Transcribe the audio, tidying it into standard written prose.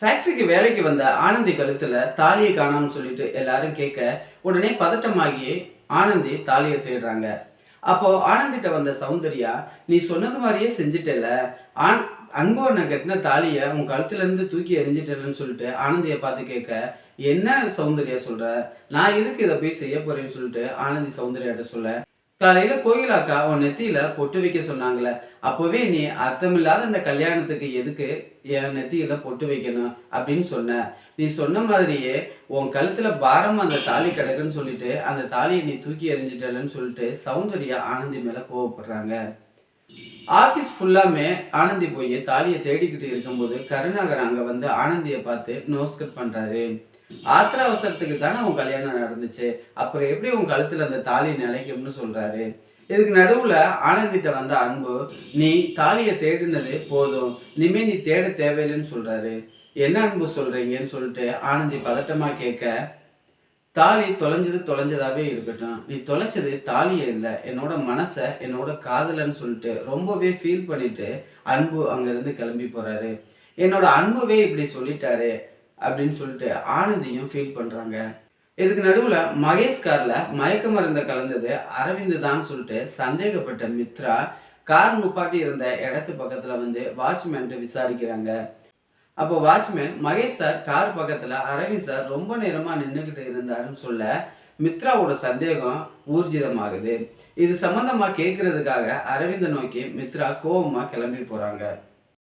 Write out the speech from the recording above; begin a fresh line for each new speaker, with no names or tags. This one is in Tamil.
ஃபேக்டரிக்கு வேலைக்கு வந்த ஆனந்தி கழுத்துல தாலியை காணோம்னு சொல்லிட்டு எல்லாரும் கேட்க, உடனே பதட்டமாகி ஆனந்தி தாலியை தேடுறாங்க. அப்போ ஆனந்திட்ட வந்த சௌந்தர்யா, நீ சொன்னது மாதிரியே செஞ்சுட்டல, ஆன் அன்பு அண்ணன் கட்டின தாலியை உன் கழுத்துல இருந்து தூக்கி எறிஞ்சிட்டலன்னு சொல்லிட்டு ஆனந்தியை பார்த்து கேட்க, என்ன சௌந்தர்யா சொல்ற, நான் எதுக்கு இதை போய் செய்ய போறேன்னு சொல்லிட்டு ஆனந்தி சௌந்தர்யாட்ட சொல்ல, காலையில கோயிலாக்கா உன் நெத்தியில பொட்டு வைக்க சொன்னாங்களே, அப்பவே நீ அர்த்தமில்லாத இந்த கல்யாணத்துக்கு எதுக்கு என் நெத்தியில பொட்டு வைக்கணும் அப்படின்னு சொன்ன. நீ சொன்ன மாதிரியே உன் கழுத்துல பாரமா அந்த தாலி கிடக்குன்னு சொல்லிட்டு அந்த தாலியை நீ தூக்கி எறிஞ்சிட்டலன்னு சொல்லிட்டு சௌந்தர்யா ஆனந்தி மேல கோவப்படுறாங்க. ஆபீஸ் ஃபுல்லாமே ஆனந்தி போய் தாலியை தேடிக்கிட்டு இருக்கும்போது கருணாகர் அங்க வந்து ஆனந்தியை பார்த்து நோஸ்கட் பண்றாரு. ஆத்திர அவசரத்துக்கு தானே உன் கல்யாணம் நடந்துச்சு, அப்புறம் எப்படி உன் கழுத்துல அந்த தாலி நிலைக்கும்னு சொல்றாரு. இதுக்கு நடுவுல ஆனந்திட்ட வந்த அன்பு, நீ தாலியை தேடினது போதும், இனிமே நீ தேட தேவையில்லைன்னு சொல்றாரு. என்ன அன்பு சொல்றீங்கன்னு சொல்லிட்டு ஆனந்தி பதட்டமா கேட்க, தாலி தொலைஞ்சது தொலைஞ்சதாவே இருக்கட்டும், நீ தொலைச்சது தாலியே இல்லை, என்னோட மனசை என்னோட காதலன்னு சொல்லிட்டு ரொம்பவே ஃபீல் பண்ணிட்டு அன்பு அங்கிருந்து கிளம்பி போறாரு. என்னோட அன்புவே இப்படி சொல்லிட்டாரு அப்படின்னு சொல்லிட்டு ஆனந்தியும் ஃபீல் பண்றாங்க. இதுக்கு நடுவுல மகேஷ் கார்ல மயக்க மருந்த கலந்தது அரவிந்த் தான் சொல்லிட்டு சந்தேகப்பட்ட மித்ரா கார் நுப்பாட்டி இருந்த இடத்து பக்கத்துல வந்து வாட்ச்மேன் விசாரிக்கிறாங்க. அப்போ வாட்ச்மேன், மகேஷ் சார் கார் பக்கத்துல அரவிந்த் சார் ரொம்ப நேரமா நின்றுகிட்டு இருந்தாருன்னு சொல்ல மித்ராவோட சந்தேகம் ஊர்ஜிதமாகுது. இது சம்பந்தமா கேட்கறதுக்காக அரவிந்த நோக்கி மித்ரா கோபமா கிளம்பி போறாங்க.